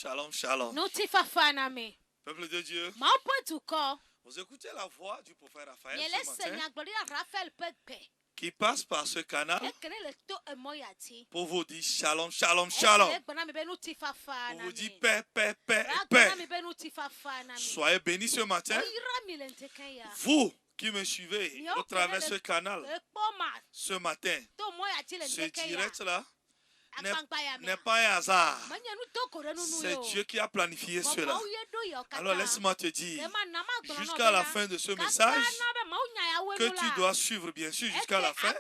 Shalom, shalom. Peuple de Dieu, vous écoutez la voix du prophète Raphaël ce matin qui passe par ce canal pour vous dire shalom, shalom, shalom. Pour vous dire paix, paix, paix, paix. Soyez bénis ce matin. Vous qui me suivez au travers de ce canal ce matin, ce direct-là n'est pas un hasard. C'est Dieu qui a planifié cela. Alors laisse-moi te dire, jusqu'à la fin de ce message, que tu dois suivre bien sûr jusqu'à la fin,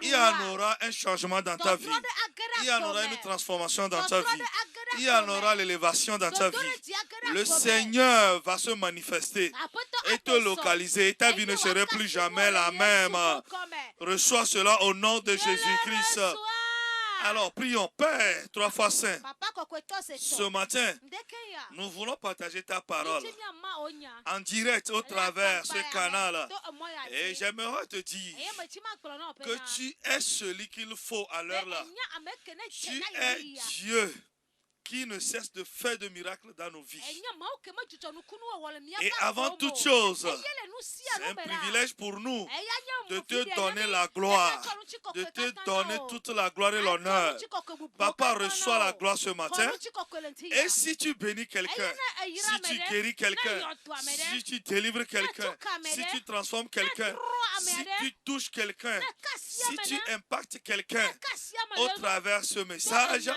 il y en aura un changement dans ta vie. Il y en aura une transformation dans ta vie. Il y en aura l'élévation dans ta vie. Le Seigneur va se manifester et te localiser. Ta vie ne serait plus jamais la même. Reçois cela au nom de Jésus-Christ. Alors, prions, Père, 3 fois saint. Ce matin, nous voulons partager ta parole en direct au travers de ce canal. Et j'aimerais te dire que tu es celui qu'il faut à l'heure là. Tu es Dieu qui ne cesse de faire de miracles dans nos vies. Et avant toute chose, c'est un privilège pour nous de te donner la gloire, de te donner toute la gloire et l'honneur. Papa, reçois la gloire ce matin. Et si tu bénis quelqu'un, si tu guéris quelqu'un, si tu délivres quelqu'un, si tu transformes quelqu'un, si tu touches quelqu'un, si tu impactes quelqu'un au travers de ce message,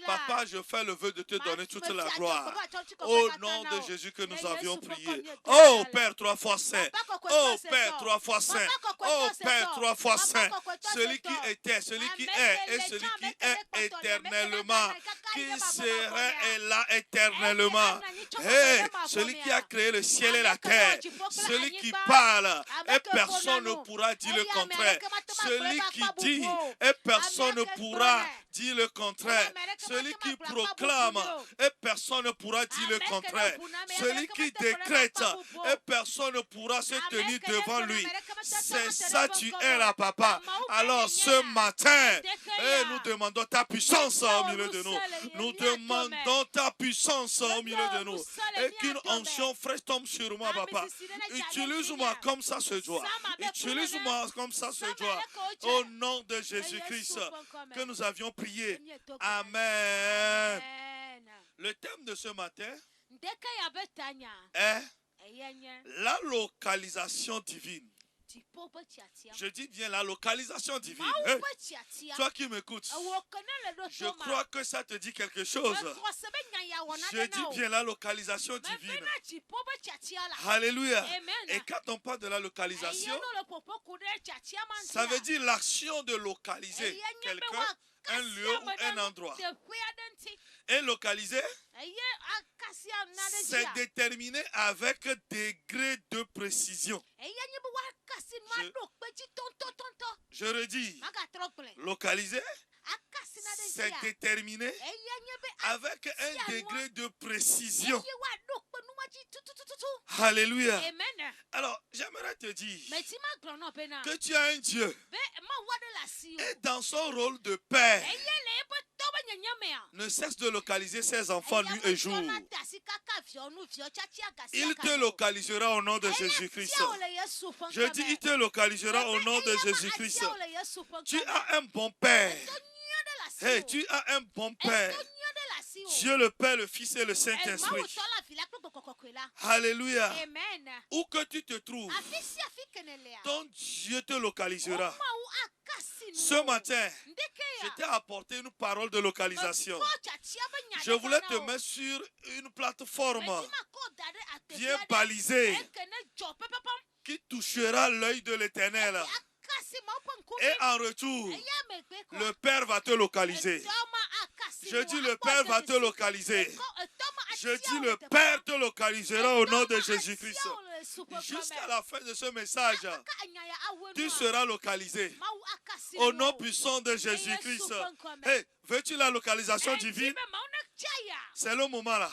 Papa, je fais le vœu de te donner toute la gloire. Au nom de Jésus que nous avions prié. Oh Père 3 fois saint. Oh Père 3 fois saint. Oh Père 3 fois saint. Celui qui était, celui qui est et celui qui est éternellement. Qui serait et là éternellement. Hey, celui qui a créé le ciel et la terre. Celui qui parle et personne ne pourra dire le contraire. Celui qui dit et personne ne pourra dire le contraire. Celui qui proclame et personne ne pourra dire le contraire. Celui qui décrète et personne ne pourra se tenir devant lui. C'est ça tu es là, Papa. Alors ce matin, nous demandons ta puissance au milieu de nous. Nous demandons ta puissance au milieu de nous. Et qu'une onction fraîche tombe sur moi, Papa. Utilise-moi comme ça se doit. Utilise-moi comme ça se doit. Au nom de Jésus-Christ que nous avions prié. Amen. Le thème de ce matin est la localisation divine. Je dis bien la localisation divine. Hey, toi qui m'écoutes, je crois que ça te dit quelque chose. Je dis bien la localisation divine. Alléluia. Et quand on parle de la localisation, ça veut dire l'action de localiser quelqu'un, un lieu ou un endroit. Et localiser, c'est déterminé avec degré de précision. Je redis, localiser, c'est déterminé avec un degré de précision. Alléluia. Alors, j'aimerais te dire que tu as un Dieu et dans son rôle de père, ne cesse de localiser ses enfants nuit et jour. Il te localisera au nom de Jésus-Christ. Je dis, il te localisera au nom de Jésus-Christ. Tu as un bon père. Hey, tu as un bon père. Dieu le Père, le Fils et le Saint-Esprit. Alléluia. Où que tu te trouves, ton Dieu te localisera. Ce matin, je t'ai apporté une parole de localisation. Je voulais te mettre sur une plateforme bien balisée qui touchera l'œil de l'Éternel. Et en retour, le Père va te localiser. Je dis le Père va te localiser. Je dis le Père te localisera au nom de Jésus-Christ. Jusqu'à la fin de ce message, tu seras localisé au nom puissant de Jésus-Christ. Hey, veux-tu la localisation divine? C'est le moment là.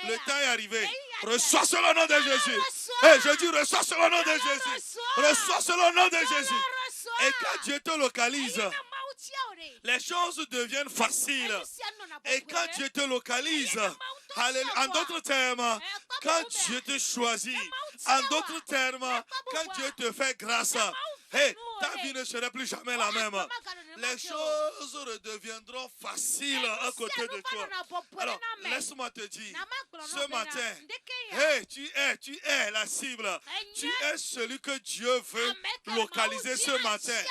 Le temps est arrivé. Reçois cela au nom de Jésus. Hey, je dis reçois cela au nom de Jésus. Reçois cela au nom de Jésus. Et quand Dieu te localise, les choses deviennent faciles. Et quand Dieu te localise, en d'autres termes, quand Dieu te choisit, en d'autres termes, quand Dieu te fait grâce, hey, ta vie ne serait plus jamais la même. Les choses redeviendront faciles à côté de toi. Alors, laisse-moi te dire, ce matin, hey, tu es la cible. Tu es celui que Dieu veut localiser ce matin.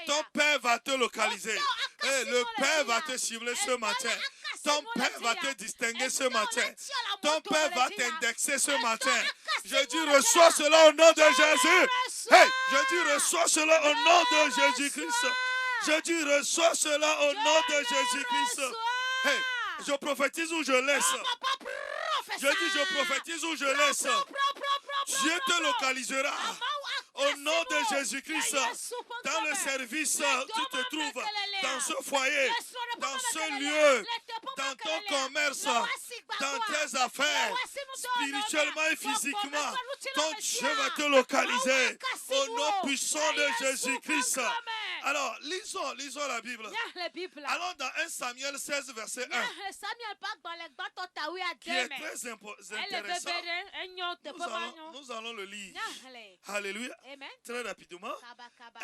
Ton Père va te localiser. Hey, le Père va te cibler ce matin. Ton Père va te distinguer ce matin. Ton Père va t'indexer ce matin. Je dis, reçois cela au nom de Jésus. Hey, je dis, reçois cela au nom de Jésus-Christ. Je dis, reçois cela au nom de Jésus-Christ. Hey, je prophétise ou je laisse. Je dis, je prophétise ou je laisse. Dieu te localisera. Au nom de Jésus-Christ, dans le service, tu te trouves, dans ce foyer, dans ce lieu, dans ton commerce, dans tes affaires, spirituellement et physiquement, ton Dieu va te localiser au nom puissant de Jésus-Christ. Alors, lisons la Bible. Allons dans 1 Samuel 16, verset 1. Qui est très intéressant. Nous allons le lire. Alléluia. Très rapidement.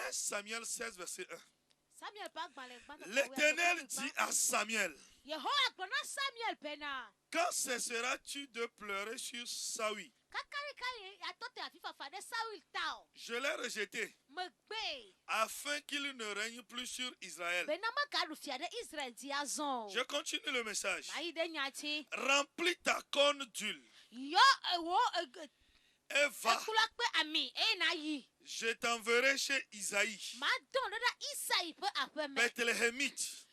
1 Samuel 16, verset 1. L'Éternel dit à Samuel, quand cesseras-tu de pleurer sur Saül? Je l'ai rejeté afin qu'il ne règne plus sur Israël. Je continue le message. Remplis ta corne d'huile et va. Je t'enverrai chez Isaïe, Bethléemite,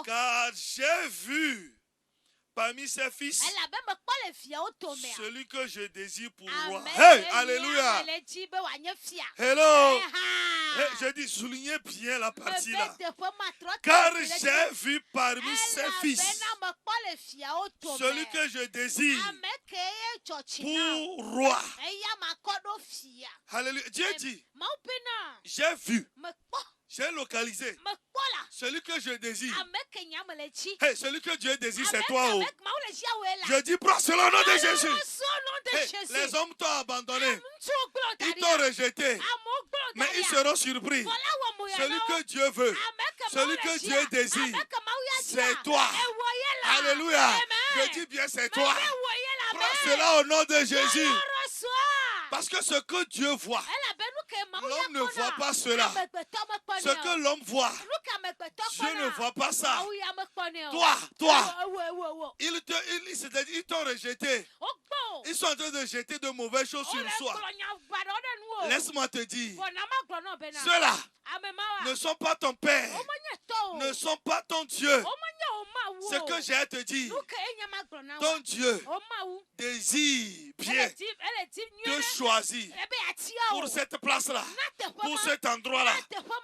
car j'ai vu parmi ses fils celui que je désire pour roi. Hey, alléluia. Hello. Hey, je dis, soulignez bien la partie là. Car j'ai vu parmi ses fils celui que je désire pour roi. Alléluia. Dieu dit, j'ai vu, j'ai localisé celui que je désire. Hey, celui que Dieu désire, c'est toi. Oh. Je dis, prends cela au nom de Jésus. Hey, les hommes t'ont abandonné. Ils t'ont rejeté. Mais ils seront surpris. Celui que Dieu veut, celui que Dieu désire, c'est toi. Alléluia. Je dis bien, c'est toi. Prends cela au nom de Jésus. Parce que ce que Dieu voit, l'homme ne voit pas cela. Ce que l'homme voit, Dieu ne voit pas ça. Toi, ils t'ont rejeté. Ils sont en train de jeter de mauvaises choses sur soi. Laisse-moi te dire, ceux-là ne sont pas ton Père, ne sont pas ton Dieu. Ce que j'ai à te dire, ton Dieu désire bien te choisir pour cette place-là, pour cet endroit-là,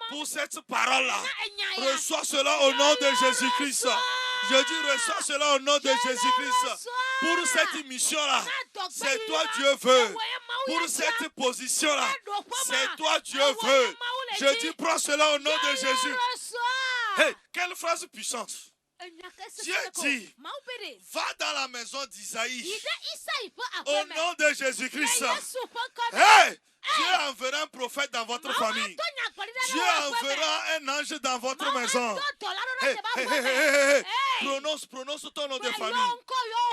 pour cette parole-là. Reçois cela au nom de Jésus-Christ. Je dis, reçois cela au nom de Jésus-Christ. Pour cette mission-là, c'est toi Dieu veut. Pour cette position-là, c'est toi Dieu veut. Je dis, prends cela au nom de Jésus. Hey, quelle phrase puissante. Dieu dit, va dans la maison d'Isaïe au nom de Jésus-Christ. Hey, Dieu enverra un prophète dans votre famille. Dieu enverra un ange dans votre maison. Hey, hey, hey, hey, hey. Prononce ton nom de famille.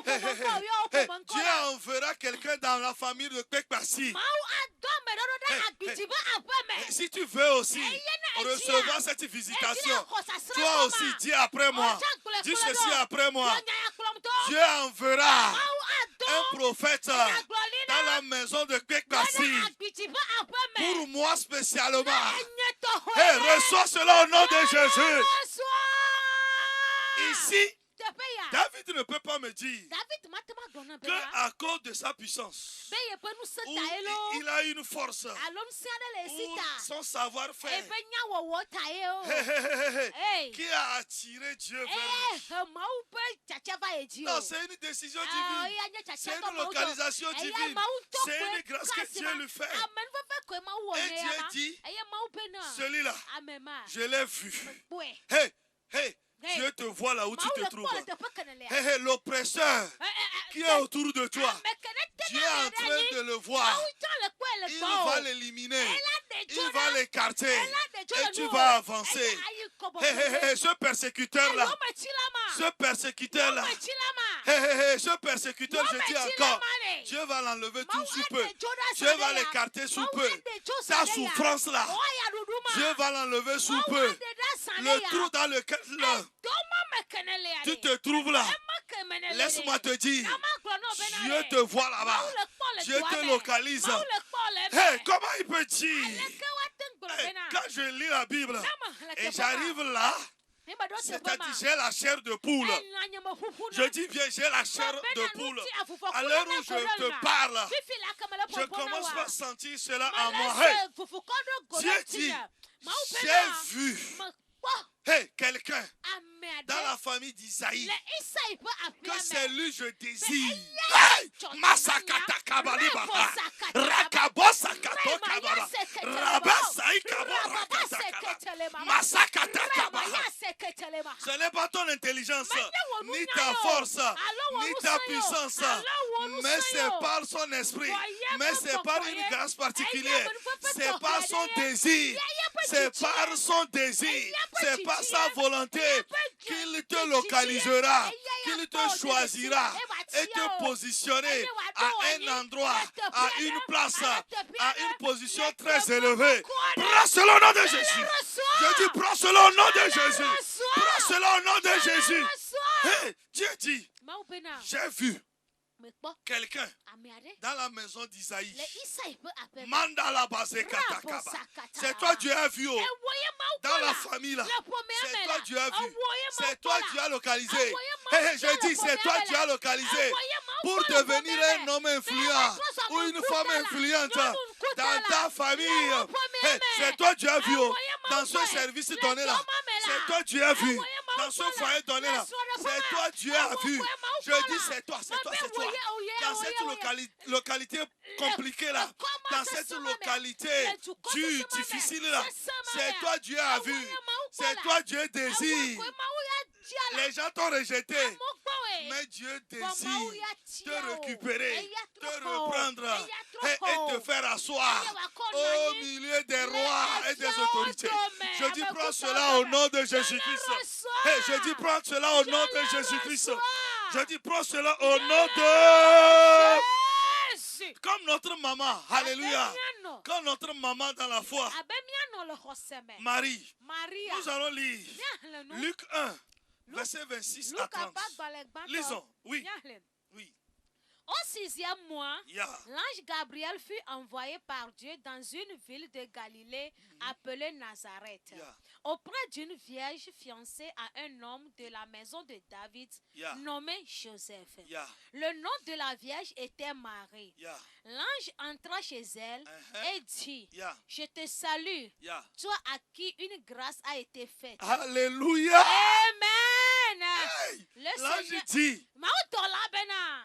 Hey, hey, hey. Hey, Dieu enverra quelqu'un dans la famille de Pekpassi. Hey, si tu veux aussi recevoir cette visitation, toi aussi dis après moi. Dis ceci après moi. Dieu enverra un prophète dans la maison de Pekpassi. Pour moi spécialement. Hey, reçois cela au nom de Jésus. Ici, David ne peut pas me dire qu'à cause de sa puissance, où il a une force, ou son savoir-faire, qui a attiré Dieu vers lui. Non, c'est une décision divine. C'est une localisation divine. C'est une grâce que Dieu lui fait. Et Dieu dit, celui-là, je l'ai vu. Hey, Dieu te voit là où tu te trouves. L'oppresseur qui est autour de toi, Dieu est en train de le voir. Il va l'éliminer. Il va l'écarter. Et tu vas avancer. Ce persécuteur-là, ce persécuteur-là, je dis encore, Dieu va l'enlever tout sous peu. Dieu va l'écarter sous peu. Ta souffrance-là, Dieu va l'enlever sous peu. Le trou dans lequel tu te trouves là, laisse-moi te dire, Dieu te voit là-bas. Dieu te localise. Comment il peut dire, quand je lis la Bible et j'arrive là, c'est-à-dire j'ai la chair de poule. Je dis bien, j'ai la chair de poule. À l'heure où je te parle, je commence à sentir cela en moi. Dieu dit, j'ai vu quelqu'un dans la famille d'Isaïe que c'est lui je désire. Masakata kabaliba, rakabosa kato kababa, rabasai kababa, masakata kababa. Ce n'est pas ton intelligence, ni ta force, ni ta puissance, mais c'est par son esprit, mais c'est par une grâce particulière, c'est par son désir, c'est par son désir, c'est par sa volonté qu'il te localisera, qu'il te choisira et te positionner à un endroit, à une place, à une position très élevée. Prends cela au nom de Jésus. Je dis prends cela au nom de Jésus. Prends cela au nom de Jésus. Dieu dit, j'ai vu quelqu'un dans la maison d'Isaïe. Mandala basé katakaba. C'est toi Dieu a vu dans la famille là. C'est toi Dieu a vu. C'est toi Dieu a localisé. Je dis c'est toi Dieu a localisé pour devenir un homme influent ou une femme influente dans ta famille. C'est toi Dieu a vu dans ce service donné là. C'est toi Dieu a vu dans ce foyer donné là. C'est toi Dieu a vu. Je dis c'est toi, c'est toi, c'est toi. Dans cette localité compliquée là, dans cette localité dure, difficile là, c'est toi Dieu a vu, c'est toi Dieu désire. Les gens t'ont rejeté, mais Dieu désire te récupérer, te reprendre et te faire asseoir au milieu des rois et des autorités. Je dis prends cela au nom de Jésus-Christ. Je dis prends cela au nom de Jésus-Christ. Je dis prends cela au nom de... Comme notre maman, alléluia, comme notre maman dans la foi, Marie, nous allons lire Luc 1, verset 26 à 30. Lisons, oui. Au 6e mois, l'ange Gabriel fut envoyé par Dieu dans une ville de Galilée appelée Nazareth, auprès d'une vierge fiancée à un homme de la maison de David nommé Joseph. Le nom de la vierge était Marie. L'ange entra chez elle et dit, je te salue, toi à qui une grâce a été faite. Alléluia. Amen. L'ange dit,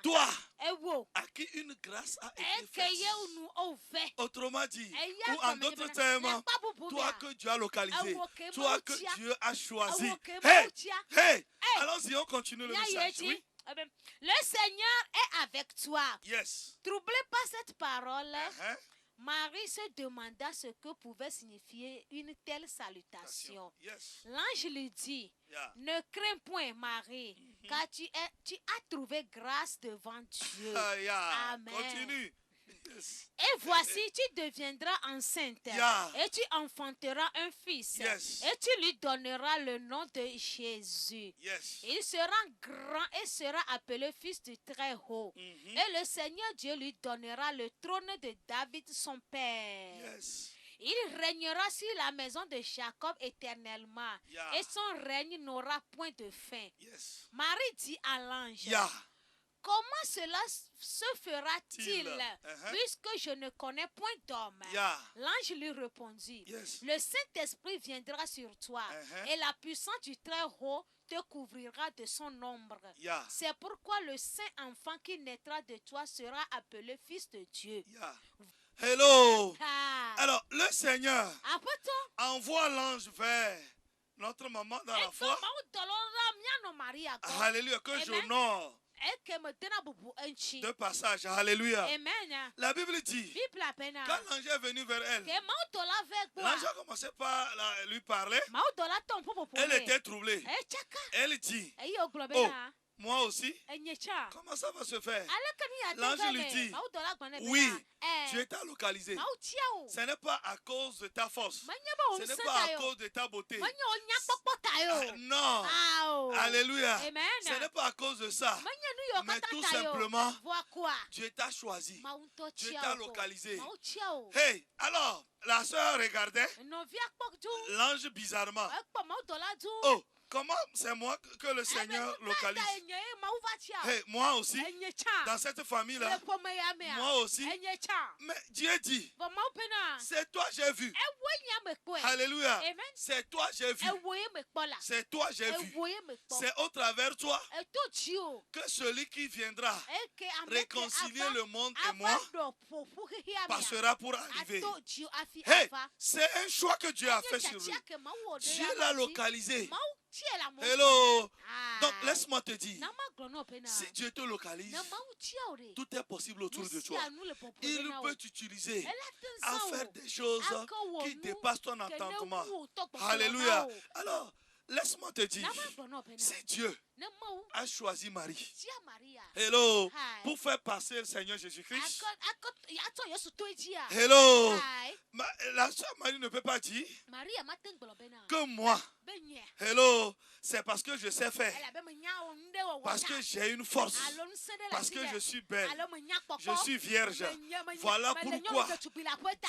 toi à qui une grâce a été faite. Autrement dit, ou en d'autres termes, toi que Dieu a localisé, toi que Dieu a choisi. Allons-y, on continue le message. Oui? Le Seigneur est avec toi. Yes. Troublez pas cette parole. Marie se demanda ce que pouvait signifier une telle salutation. L'ange lui dit, ne crains point Marie, car tu as trouvé grâce devant Dieu. Amen. Continue. Et voici, tu deviendras enceinte et tu enfanteras un fils et tu lui donneras le nom de Jésus. Il sera grand et sera appelé fils du Très-Haut. Et le Seigneur Dieu lui donnera le trône de David son père. Il régnera sur la maison de Jacob éternellement. Et son règne n'aura point de fin. Marie dit à l'ange, comment cela se fera-t-il puisque je ne connais point d'homme? L'ange lui répondit, le Saint-Esprit viendra sur toi et la puissance du Très-Haut te couvrira de son ombre. C'est pourquoi le saint enfant qui naîtra de toi sera appelé fils de Dieu. Hello. Alors, le Seigneur envoie l'ange vers notre maman dans la foi. Alléluia, que j'honore. De passage, alléluia. La Bible dit, quand l'ange est venu vers elle, l'ange a commencé par lui parler. Elle était troublée. Elle dit, oh, moi aussi, comment ça va se faire? L'ange lui dit, oui, Dieu t'a localisé. Ce n'est pas à cause de ta force. Ce n'est pas à cause de ta beauté. Non. Alléluia. Ce n'est pas à cause de ça. Mais tout simplement, Dieu t'a choisi. Dieu t'a localisé. Hey, alors, la sœur regardait l'ange bizarrement. Oh, comment c'est moi que le Seigneur localise? Hey, moi aussi, dans cette famille-là, moi aussi. Mais Dieu dit, c'est toi j'ai vu. Alléluia. C'est toi j'ai vu. C'est toi j'ai vu. C'est au travers toi que celui qui viendra réconcilier le monde et moi passera pour arriver. Hey, c'est un choix que Dieu a fait sur lui. Dieu l'a localisé. Hello. Donc laisse-moi te dire, si Dieu te localise, tout est possible autour de toi. Il peut t'utiliser à faire des choses qui dépassent ton entendement. Alléluia. Alors, laisse-moi te dire, si Dieu a choisi Marie, hello, pour faire passer le Seigneur Jésus-Christ, hello, la soeur Marie ne peut pas dire que moi, hello, c'est parce que je sais faire, parce que j'ai une force, parce que je suis belle, je suis vierge. Voilà pourquoi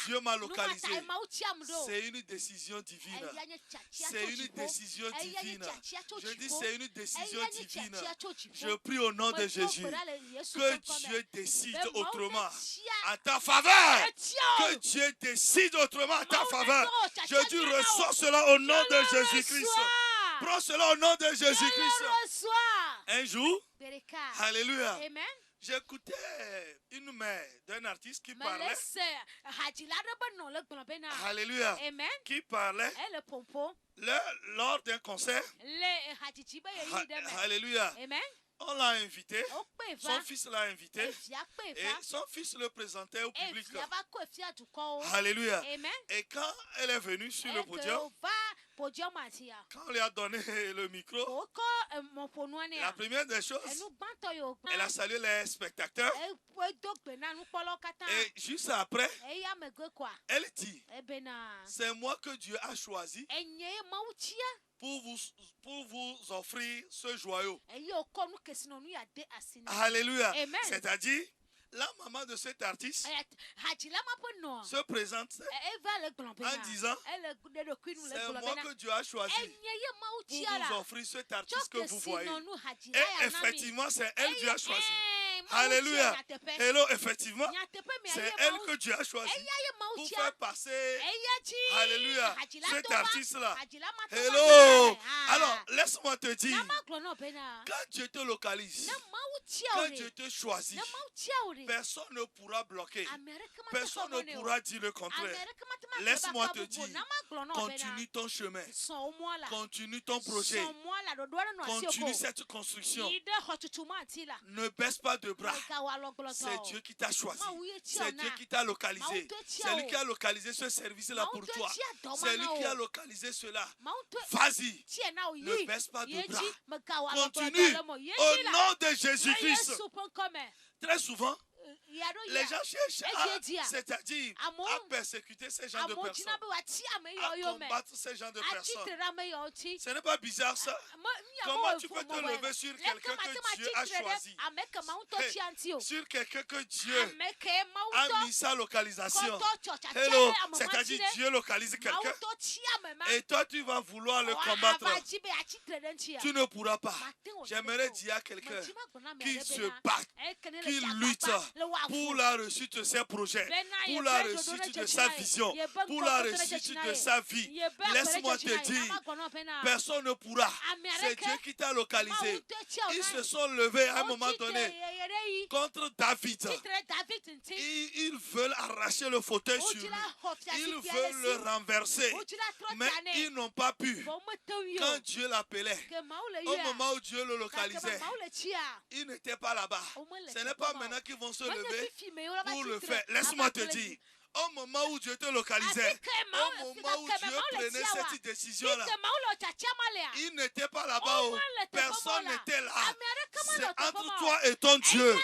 Dieu m'a localisé. C'est une décision divine. C'est une décision divine. Je dis c'est une décision divine. Je prie au nom de Jésus que Dieu décide autrement à ta faveur. Que Dieu décide autrement à ta faveur. Je dis reçois cela au nom de Jésus-Christ. Prends cela au nom de Jésus-Christ. Un jour, alléluia, j'écoutais une mère d'un artiste qui parlait. Alléluia. Qui parlait lors d'un concert. Alléluia. On l'a invité, son fils l'a invité et son fils le présentait au public. Alléluia. Et quand elle est venue sur le podium, quand on lui a donné le micro, la première des choses, elle a salué les spectateurs. Et juste après, elle dit, c'est moi que Dieu a choisi pour vous offrir ce joyau. Alléluia. C'est-à-dire, la maman de cet artiste se présente en disant, c'est moi que Dieu a choisi pour vous offrir cet artiste que vous voyez. Et effectivement, c'est elle que Dieu a choisi. Alléluia. Hello, effectivement, c'est elle que Dieu a choisi pour faire passer, alléluia, cet artiste-là. Hello. Alors, laisse-moi te dire, quand Dieu te localise, quand Dieu te choisit, personne ne pourra bloquer. Personne ne pourra dire le contraire. Laisse-moi te dire, continue ton chemin. Continue ton projet. Continue cette construction. Ne baisse pas de bras. C'est Dieu qui t'a choisi. C'est Dieu qui t'a localisé. C'est lui qui a localisé ce service-là pour toi. C'est lui qui a localisé cela. Vas-y. Ne baisse pas de bras. Continue. Au nom de Jésus-Christ. Très souvent, Les gens cherchent c'est-à-dire à persécuter ces gens de personnes, à combattre ces gens de personnes. Ce n'est pas bizarre ça? Comment tu peux te lever sur quelqu'un que Dieu a choisi, sur quelqu'un que Dieu a mis sa localisation? Hello, c'est-à-dire Dieu localise quelqu'un et toi tu vas vouloir le combattre. Tu ne pourras pas. J'aimerais dire à quelqu'un qui se bat, qui lutte pour la réussite de ses projets, pour la réussite de sa vision, pour la réussite de sa vie. Laisse-moi te dire, personne ne pourra. C'est Dieu qui t'a localisé. Ils se sont levés à un moment donné contre David. Ils veulent arracher le fauteuil sur lui. Ils veulent le renverser. Mais ils n'ont pas pu. Quand Dieu l'appelait, au moment où Dieu le localisait, ils n'étaient pas là-bas. Ce n'est pas maintenant qu'ils vont se lever pour le faire. Laisse-moi te dire. Au moment où Dieu te localisait, au moment où Dieu prenait cette décision-là, il n'était pas là-bas, personne n'était là. C'est entre toi et ton Dieu.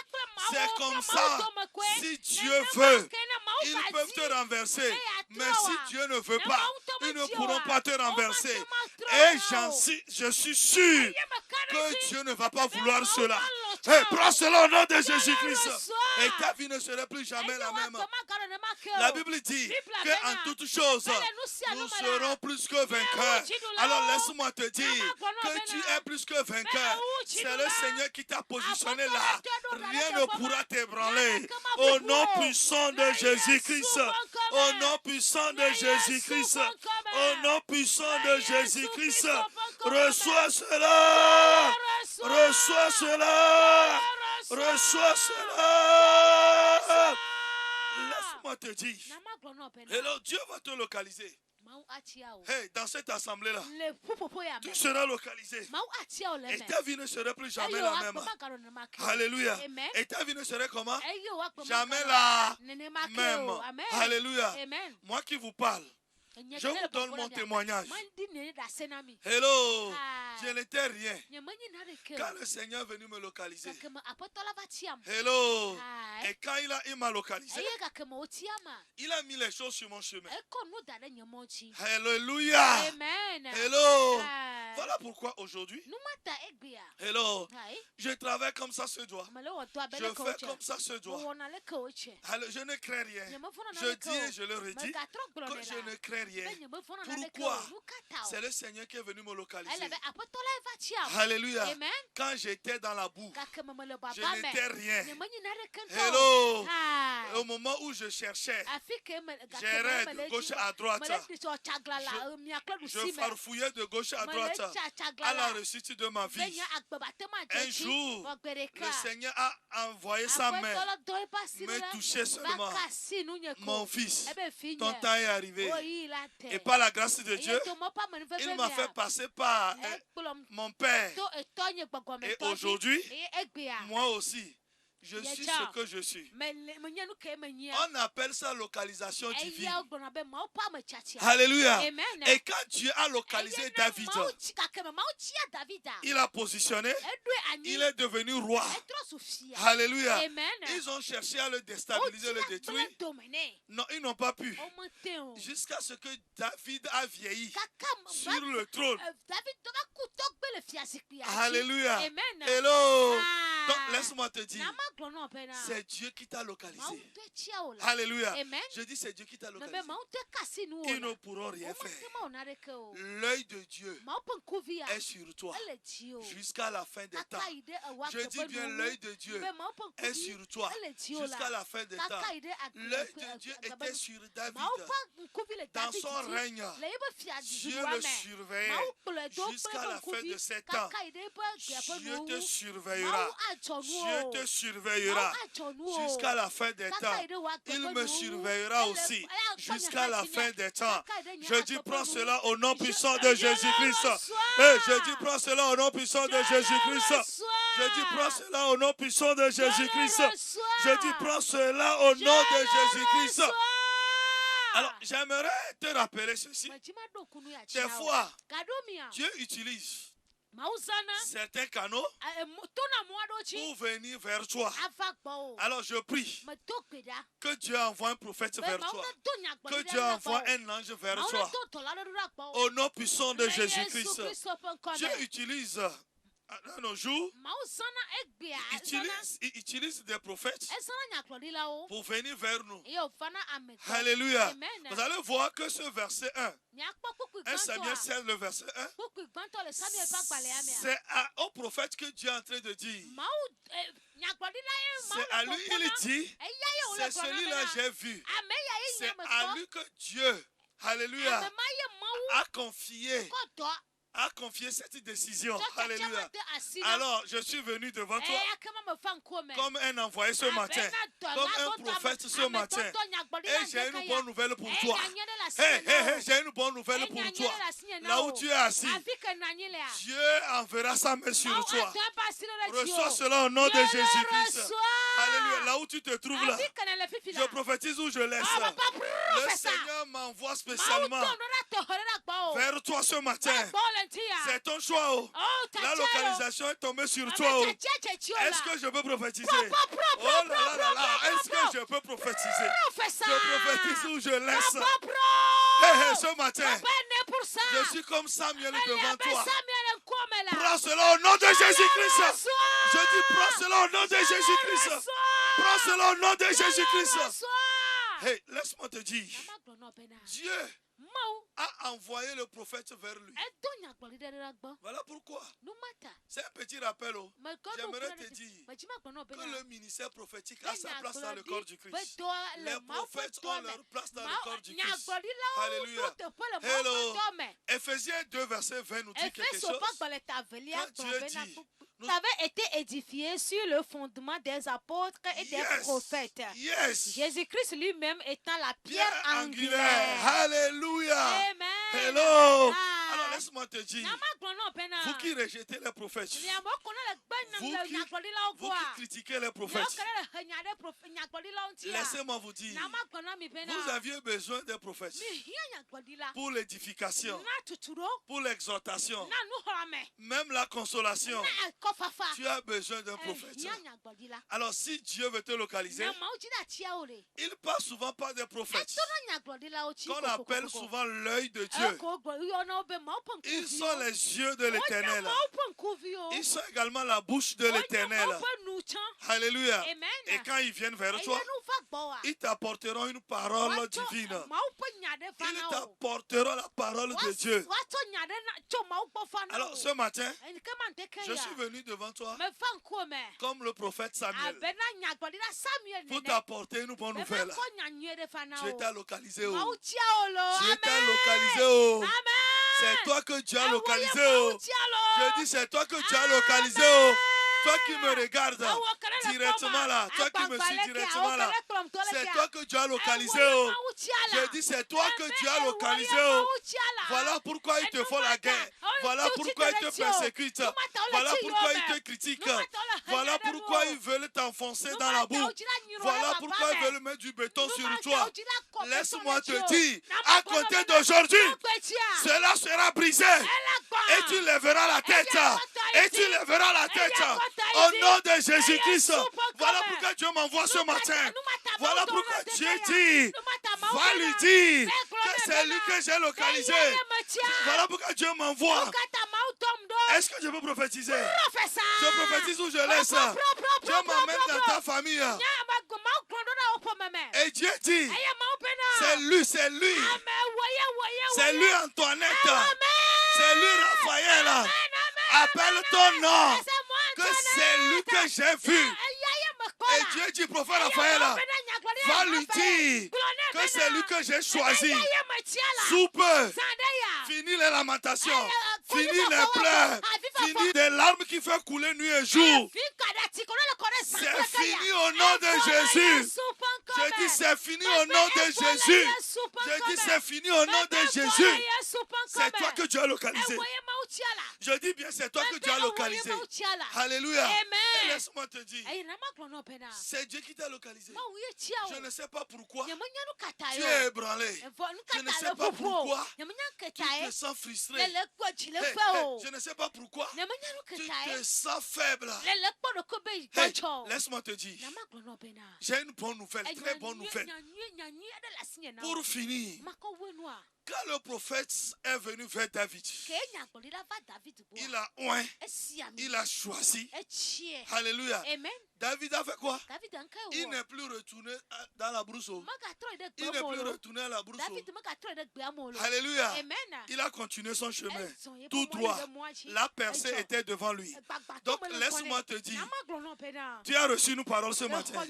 C'est comme ça. Si Dieu veut, ils peuvent te renverser. Mais si Dieu ne veut pas, ils ne pourront pas te renverser. Et je suis sûr que Dieu ne va pas vouloir cela. Hey, prends cela au nom de Jésus-Christ. Et ta vie ne serait plus jamais la même. La Bible dit qu'en toutes choses, nous serons plus que vainqueurs. Alors laisse-moi te dire que tu es plus que vainqueur. C'est le Seigneur qui t'a positionné là. Rien ne pourra t'ébranler. Au nom puissant de Jésus-Christ. Au nom puissant de Jésus-Christ. Au nom puissant de Jésus-Christ. Reçois cela. Reçois cela. Reçois cela. Laisse-moi te dire. Et alors Dieu va te localiser. Hey, dans cette assemblée-là, tu seras localisé. Et ta vie ne sera plus jamais la même. Alléluia. Et ta vie ne serait comment? Jamais la même. Alléluia. Moi qui vous parle, je vous donne mon témoignage. Hello, je n'étais rien quand le Seigneur est venu me localiser. Hello, et quand il m'a localisé, il a mis les choses sur mon chemin. Alléluia. Hello. Voilà pourquoi aujourd'hui, hello, je travaille comme ça se doit. Je fais comme ça se doit. Alors, je ne crains rien. Je dis et je le redis que je ne crains rien. Pourquoi? C'est le Seigneur qui est venu me localiser. Alléluia. Quand j'étais dans la boue, je n'étais rien. Hello. Au moment où je cherchais, j'errais de gauche à droite. Je farfouillais de gauche à droite à la réussite de ma vie. Un jour, le Seigneur a envoyé sa main me toucher seulement. Mon fils, ton temps est arrivé. Et par la grâce de Dieu, il m'a fait passer par mon père. Et aujourd'hui, moi aussi, je suis ce que je suis. On appelle ça localisation divine. Alléluia. Et quand Dieu a localisé David, il a positionné, il est devenu roi. Alléluia. Ils ont cherché à le déstabiliser, le détruire. Non, ils n'ont pas pu. Jusqu'à ce que David a vieilli sur le trône. Alléluia. Hello. Donc laisse-moi te dire, c'est Dieu qui t'a localisé. Alléluia. Je dis c'est Dieu qui t'a localisé. Ils ne pourront rien faire. L'œil de Dieu est sur toi jusqu'à la fin des temps. Je dis bien l'œil de Dieu est sur toi jusqu'à la fin des temps. L'œil de Dieu était sur David. Dans son règne, Dieu le surveillait jusqu'à la fin de ses temps. Dieu te surveillera. Dieu te surveillera jusqu'à la fin des temps. Il me surveillera aussi jusqu'à la fin des temps. Je dis prends cela au nom puissant de Jésus-Christ. Je dis prends cela au nom puissant de Jésus-Christ. Je dis prends cela au nom puissant de Jésus-Christ. Je dis prends cela au nom de Jésus-Christ. Alors, j'aimerais te rappeler ceci. Des fois, Dieu utilise certains canaux pour venir vers toi. Alors je prie que Dieu envoie un prophète vers toi. Que Dieu envoie un ange vers toi. Au nom puissant de Jésus-Christ. Dieu utilise à nos jours, il utilise des prophètes pour venir vers nous. Alléluia. Vous allez voir que ce verset 1 Samuel 16, le verset 1, c'est au prophète que Dieu est en train de dire. C'est à lui, il dit, c'est celui-là que j'ai vu. C'est à lui que Dieu, alléluia, a confié cette décision. Alléluia. Alors, je suis venu devant toi comme un envoyé ce matin, comme un prophète ce matin. Et j'ai une bonne nouvelle pour toi. J'ai une bonne nouvelle pour toi. Là où tu es assis, Dieu enverra sa main sur toi. Reçois cela au nom de Jésus-Christ. Alléluia. Là où tu te trouves là, je prophétise où je laisse. Le Seigneur m'envoie spécialement vers toi ce matin. C'est ton choix. La localisation est tombée sur toi. Est-ce que je peux prophétiser? Oh là là là là. Est-ce que je peux prophétiser? Je prophétise où je laisse. Ce matin, je suis comme Samuel devant toi. Prends cela au nom de Jésus-Christ. Je dis prends cela au nom de Jésus-Christ. Prends cela au nom de Jésus-Christ. Hey, laisse-moi te dire, Dieu a envoyé le prophète vers lui. Voilà pourquoi. C'est un petit rappel. J'aimerais te dire que le ministère prophétique a sa place dans le corps du Christ. Les prophètes ont leur place dans le corps du Christ. Alléluia. Hello. Ephésiens 2, verset 20 nous dit quelque chose. Quand Dieu dit, vous avez été édifiés sur le fondement des apôtres et des prophètes. Jésus-Christ lui-même étant la pierre angulaire. Alléluia. Amen. Hello. Alors laisse-moi te dire, vous qui rejetez les prophètes, vous qui critiquez les prophètes, laissez-moi vous dire, vous aviez besoin des prophètes pour l'édification, pour l'exhortation, même la consolation. Tu as besoin d'un prophète. Alors si Dieu veut te localiser, il passe souvent par des prophètes qu'on appelle souvent l'œil de Dieu. Ils sont les yeux de l'Éternel. Ils sont également la bouche de l'Éternel. Alléluia. Et quand ils viennent vers toi, ils t'apporteront une parole divine. Ils t'apporteront la parole de Dieu. Alors ce matin, je suis venu devant toi comme le prophète Samuel pour t'apporter une bonne nouvelle. Dieu t'a localisé. Dieu t'a localisé. C'est toi que Dieu a localisé. Je dis c'est toi que Dieu a localisé. Toi qui me regardes directement là, toi qui me suis directement là, c'est toi que Dieu a localisé. Je dis c'est toi que Dieu a localisé. Voilà pourquoi ils te font la guerre. Voilà pourquoi ils te persécutent. Voilà pourquoi ils te critiquent. Voilà pourquoi ils veulent t'enfoncer dans la boue. Voilà pourquoi ils veulent mettre du béton sur toi. Laisse-moi te dire, à compter d'aujourd'hui, cela sera brisé. Et tu lèveras la tête. Et tu lèveras la tête. Au nom de Jésus-Christ. Voilà pourquoi Dieu m'envoie ce matin. Voilà pourquoi Dieu dit, va lui dire que c'est lui que j'ai localisé. Voilà pourquoi Dieu m'envoie. Est-ce que je peux prophétiser? Je prophétise où je laisse. Dieu m'emmène dans ta famille. Et Dieu dit, c'est lui, c'est lui. C'est lui Antoinette. C'est lui Raphaël. Appelle ton nom. Que c'est lui que j'ai vu. Et Dieu dit, prophète Raphaël, va lui dire que c'est lui que j'ai choisi. Sous peu, fini les lamentations, fini les pleurs, fini des larmes qui font couler nuit et jour. C'est fini au nom de Jésus. Je dis c'est fini au nom de Jésus. Je dis c'est fini au nom de Jésus. C'est toi que Dieu a localisé. Je dis bien, c'est toi que Dieu a localisé. Alléluia. Laisse-moi te dire, c'est Dieu qui t'a localisé. Je ne sais pas pourquoi tu es ébranlé. Je ne sais pas pourquoi tu te sens frustré. Je ne sais pas pourquoi tu te sens faible. Laisse-moi te dire, j'ai une bonne nouvelle, très bonne nouvelle. Pour finir, quand le prophète est venu vers David, il a oint, il a choisi. Alléluia. David a fait quoi? Il n'est plus retourné dans la brousse. Il n'est plus retourné à la brousse. Alléluia. Il a continué son chemin. Tout droit. La percée était devant lui. Donc laisse-moi te dire, tu as reçu une parole ce matin.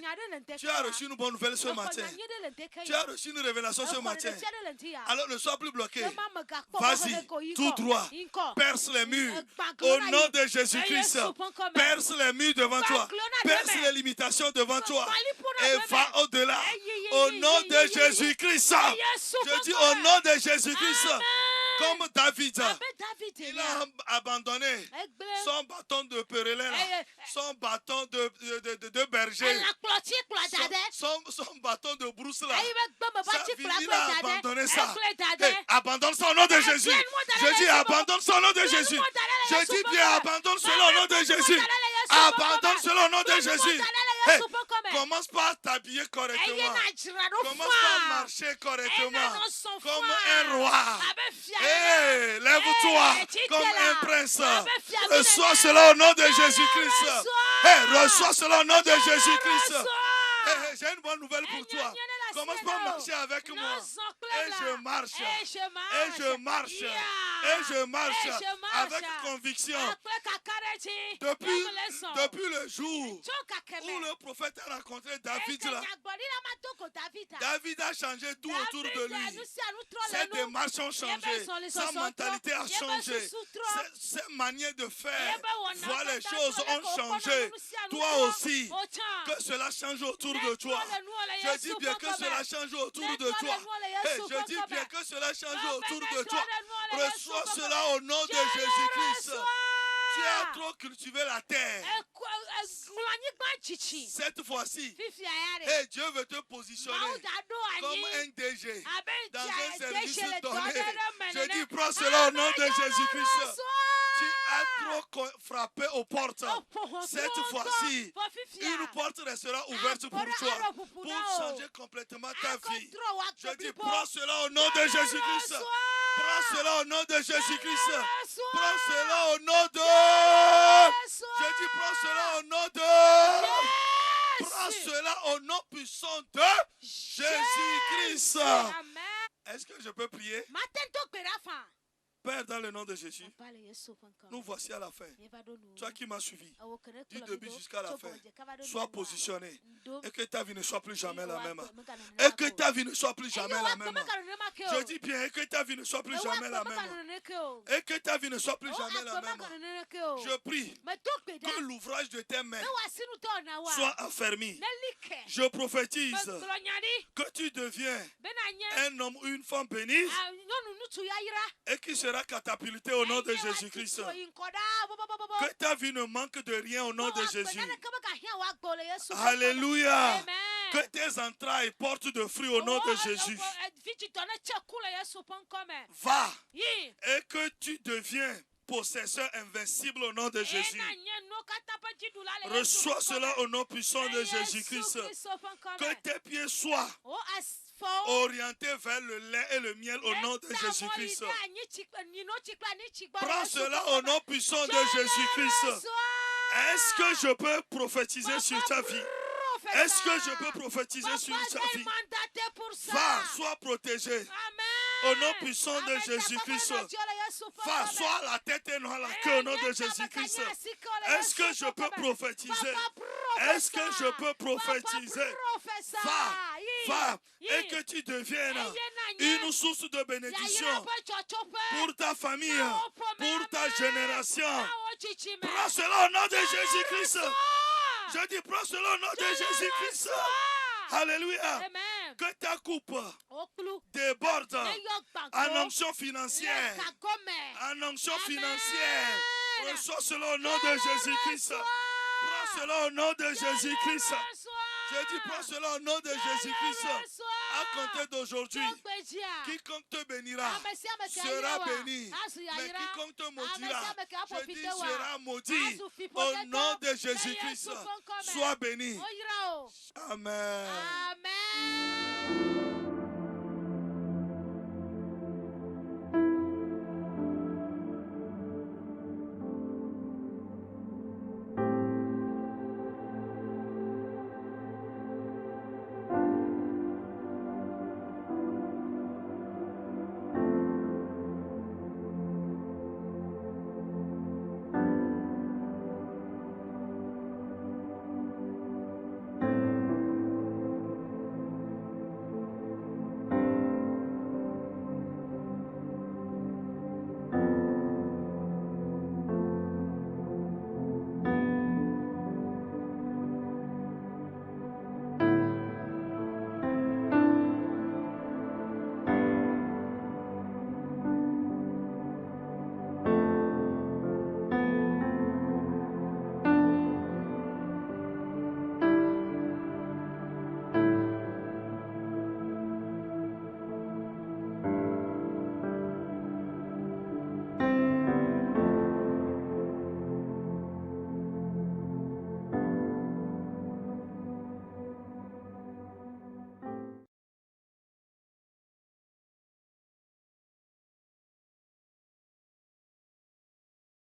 Tu as reçu une bonne nouvelle ce matin. Tu as reçu une révélation ce matin. Alors ne sois plus bloqué. Vas-y, tout droit. Perce les murs. Au nom de Jésus-Christ. Perce les murs devant toi. Perce les limitations devant toi. Et va au-delà. Au nom de Jésus-Christ. Je dis au nom de Jésus-Christ. Comme David, il a abandonné son bâton de pèlerin, son bâton de berger, son bâton de brousse là. Il a abandonné ça. Abandonne ça au nom de Jésus. Je dis abandonne ça au nom de Jésus. Je dis bien abandonne cela au nom de Jésus. Abandonne cela au nom de Jésus. Commence par t'habiller correctement. Commence par marcher correctement. Comme un roi. Lève-toi comme un prince. Reçois cela au nom de Jésus-Christ. Reçois cela au nom de Jésus-Christ. J'ai une bonne nouvelle pour toi. Commence par marcher avec moi. Et je marche. Et je marche. Et je marche avec conviction. Depuis le jour où le prophète a rencontré David là, David a changé tout autour de lui. Ses démarches ont changé. Sa mentalité a changé. Ses manières de faire, voir les choses ont changé. Toi aussi, que cela change autour de toi. Je dis bien que cela change autour de toi. Je dis bien que cela change autour de toi. Reçois cela au nom de Jésus-Christ. Tu as trop cultivé la terre. Cette fois-ci, Dieu veut te positionner comme un DG dans un service donné. Je dis, prends cela au nom de Jésus-Christ. Tu as trop frappé aux portes. Cette fois-ci, une porte restera ouverte pour toi, pour changer complètement ta vie. Je dis, prends cela au nom de Jésus-Christ. Prends cela au nom de Jésus-Christ. Prends cela au nom de... Je dis, prends cela au nom de... Prends cela au nom puissant de Jésus-Christ. Est-ce que je peux prier? Père, dans le nom de Jésus, nous voici à la fin. Toi qui m'as suivi, du début jusqu'à la fin, sois positionné et que ta vie ne soit plus jamais la même. Et que ta vie ne soit plus jamais la même. Je dis bien, et que ta vie ne soit plus jamais la même. Et que ta vie ne soit plus jamais la même. Je prie que l'ouvrage de tes mains soit affermi. Je prophétise que tu deviens un homme ou une femme bénie et qui sera catapulté au nom de Jésus-Christ. Que ta vie ne manque de rien au nom de Jésus. Alléluia. Que tes entrailles portent de fruits au nom de Jésus. Va et que tu deviens possesseur invincible au nom de Jésus. Reçois cela au nom puissant de Jésus-Christ. Que tes pieds soient orienté vers le lait et le miel au nom de Jésus-Christ. Prends cela au nom puissant de Jésus-Christ. Est-ce que je peux prophétiser sur ta vie? Est-ce que je peux prophétiser sur ta vie? Va, sois protégé. Au nom puissant de Jésus-Christ. Va, sois la tête et non la queue au nom de Jésus-Christ. Est-ce que je peux prophétiser? Est-ce que je peux prophétiser? Va, et que tu deviennes une source de bénédiction pour ta famille, pour ta génération. Prends cela au nom de Jésus-Christ. Je dis, prends cela au nom de Jésus-Christ. Alléluia. Que ta coupe déborde en onction financière. En onction financière. Reçois cela au nom de Jésus-Christ. Prends cela au nom de Jésus-Christ. Je dis, prends cela au nom de Jésus-Christ. À compter d'aujourd'hui, quiconque te bénira sera béni. Mais quiconque te maudira, je dis, sera maudit. Au nom de Jésus-Christ, sois béni. Amen. Amen.